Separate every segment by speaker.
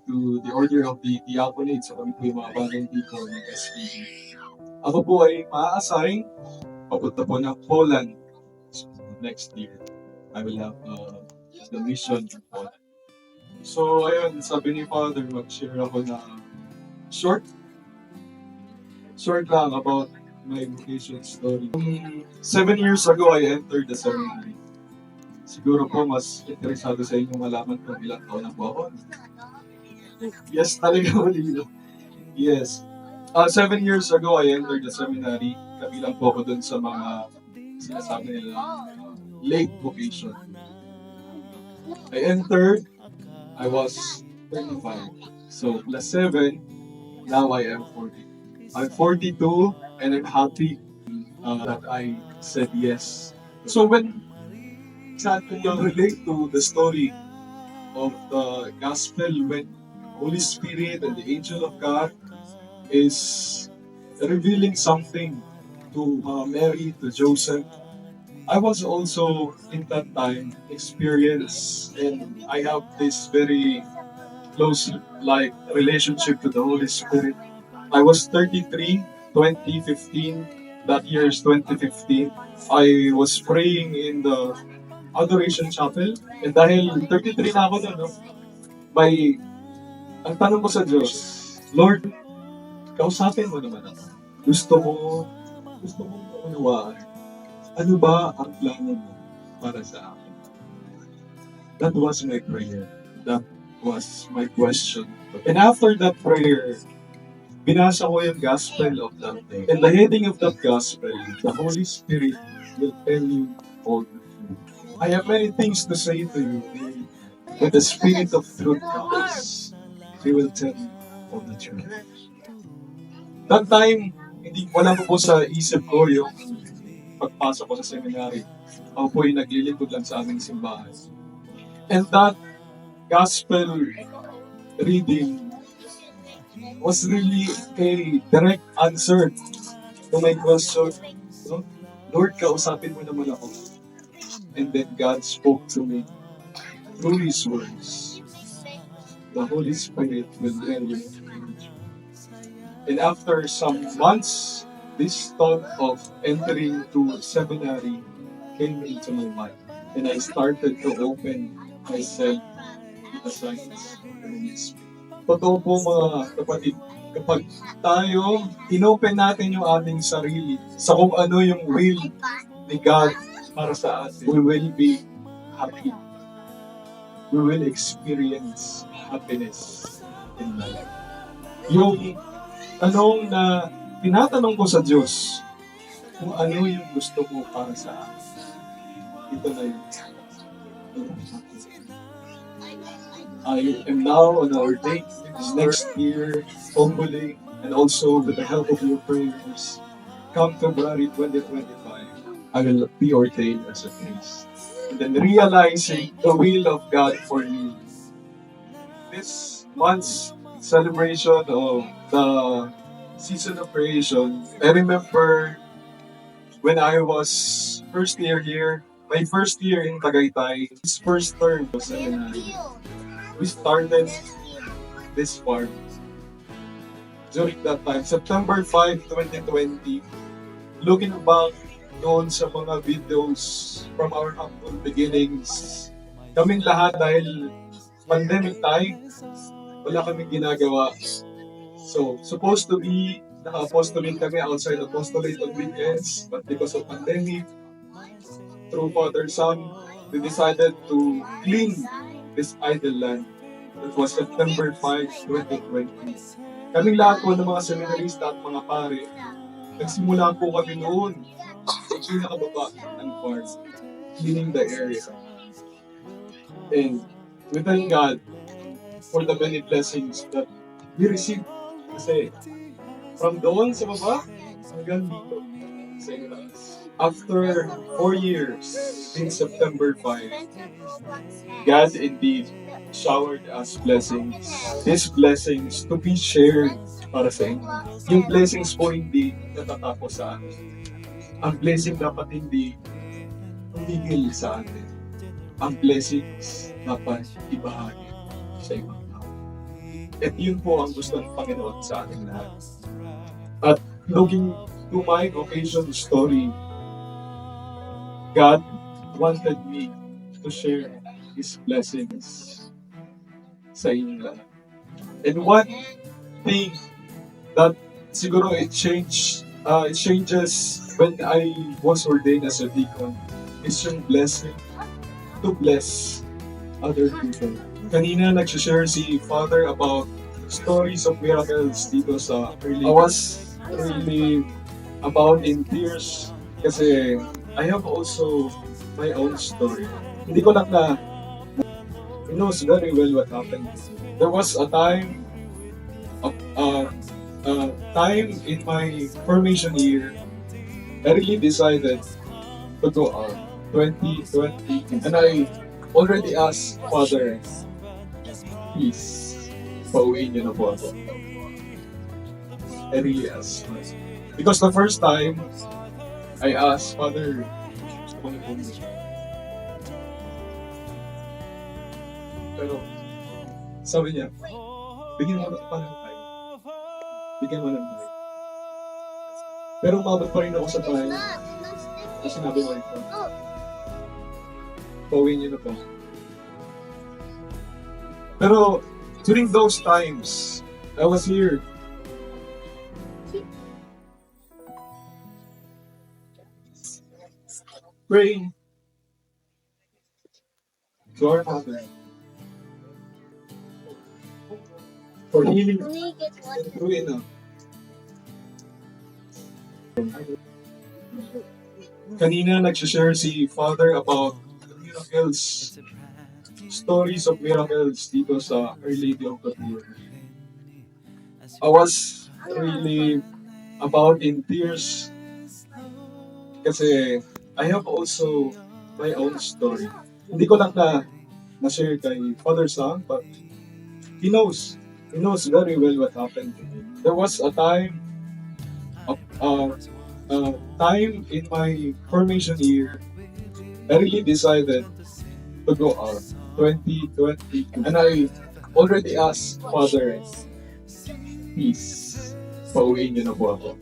Speaker 1: to the order of the diaconate. So kami po yung mga bagong people ng SPD. Ako po ay maa-assign papunta po ng Poland. So next year, I will have the mission in Poland. So ayun, sabi ni Father, mag-share ako na short lang about my vocation story. 7 years ago, I entered the seminary. Siguro po mas interesado sa inyo malaman kung ilang taon na po ako. Yes, talaga malino. Yes. 7 years ago, I entered the seminary. Kabilang po ako dun sa mga sinasabi nila late vocation. I entered, I was 35. So, plus 7, now I am 40. I'm 42 and I'm happy that I said yes. So when exactly you relate to the story of the gospel when Holy Spirit and the angel of God is revealing something to Mary, to Joseph. I was also in that time experienced and I have this very close like relationship to the Holy Spirit. I was 33, 2015. That year is 2015. I was praying in the Adoration Chapel. And dahil 33 na ako doon, no? Ang tanong ko sa Diyos, Lord, kausapin mo naman ako. Gusto mo maunawaan. Ano ba ang plano mo para sa akin? That was my prayer. That was my question. And after that prayer, binasa ko yung gospel of that day. And the heading of that gospel, the Holy Spirit will tell you all the truth. I have many things to say to you. When the Spirit of truth comes, He will tell you all the truth. That time, wala po sa isip ko yung pagpasok ko sa seminary. Ako po yung naglilingkod lang sa aming simbahan. And that gospel reading was really a direct answer to my question. No? Lord, kausapin mo naman ako. And then God spoke to me through His words. The Holy Spirit will tell you. And after some months, this thought of entering to seminary came into my mind. And I started to open myself to the signs of the Holy Spirit. Totoo po mga kapatid, kapag tayo inopen natin yung aming sarili sa kung ano yung will ni God para sa atin, we will be happy. We will experience happiness in life. Yung tanong na tinatanong ko sa Diyos, kung ano yung gusto mo para sa akin, ito na yun. I am now on our date next year, hopefully, and also with the help of your prayers, come February 2025, I will be ordained as a priest. And then realizing the will of God for you. This month's celebration of the season of creation, I remember when I was first year here, my first year in Tagaytay, his first term was seminary. We started this farm. During that time, September 5, 2020, looking back noon sa mga videos from our humble beginnings, kaming lahat dahil pandemic time, wala kaming ginagawa. So, supposed to be naka-apostolate kami outside apostolate on weekends, but because of pandemic, through Father Son, we decided to clean this idle land. That was September 5, 2020. Kaming lahat po ng mga seminarista at mga pare, nagsimula po kami noon sa pinakababa ng farm, cleaning the area. And we thank God for the many blessings that we received. Kasi from doon sa baba hanggang dito sa itaas. After 4 years, in September 5, God indeed showered us blessings. These blessings to be shared para sa inyo. Yung blessings po hindi natatapos sa atin. Ang blessing dapat hindi tumigil sa atin. Ang blessings dapat ibahagi sa ibang tao. At yun po ang gusto ng Panginoon sa ating lahat. At looking to my occasion story, God wanted me to share His blessings sa inyong lahat. And one thing that siguro it changes when I was ordained as a deacon is yung blessing to bless other people. Kanina nag-share si Father about stories of miracles dito sa early. I was really about in tears kasi I have also my own story. Hindi ko lang na he knows very well what happened. There was a time in my formation year, I really decided to go out 2020, and I already asked Father, please, pauwiin niyo na po ako. I really asked. Because the first time, I asked Father, gusto ko na po umuwi. Pero, sabi niya, bigyan mo pa ng time. Bigyan mo ng time. Pero umabot pa rin ako sa time. Kasi sinabi mo ito. Pauwiin niyo na po. Pero, during those times, I was here. Praying to our Father for healing through enough. Kanina nag-share si Father about miracles, stories of miracles dito sa Our Lady of the Poor. I was really about in tears kasi I have also my own story. Hindi ko lang na-share kay Father Sam, but he knows very well what happened to me. There was a time in my formation year, I really decided to go out 2020, and I already asked Father, please, pauwiin niyo na po ako.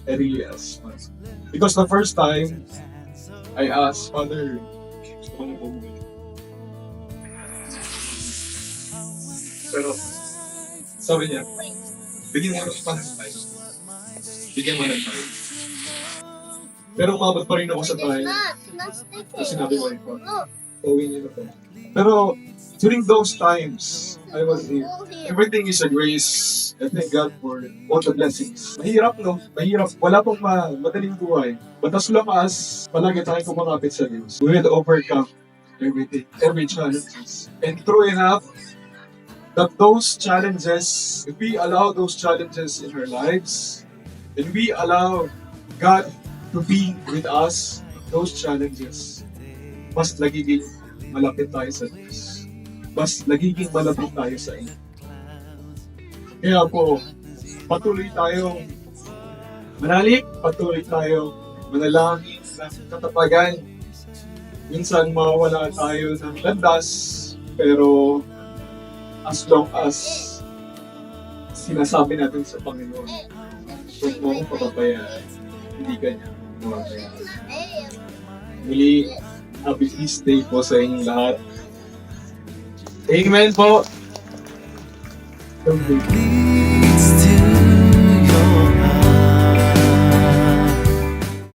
Speaker 1: I really asked. Because the first time, I asked Father, gusto ko na po umuwi. Pero, sabi niya, bigyan mo pa ng time. Bigyan mo ng time. Pero umabot pa rin ako sa time. Kasi sinabi mo rin po, pauwiin niyo na po. Pero, during those times, I was here. Everything is a grace. I thank God for all the blessings. Mahirap, no? Mahirap. Wala pong madaling buhay. But as long as palagi tayong kumakapit sa Diyos, we will overcome everything, every challenges. And true enough, that those challenges, if we allow those challenges in our lives, and we allow God to be with us, those challenges, mas nagiging malapit tayo sa Diyos. Mas nagiging malapit tayo sa Iyo. Kaya po, patuloy tayong manalik, patuloy tayong manalangin ng katapagan. Minsan mawawala tayo ng landas, pero as long as sinasabi natin sa Panginoon, huwag mo akong papabayaan, hindi ka niya mapabayaan. Muli, happy feast day po sa inyong lahat. Amen po!
Speaker 2: Leads to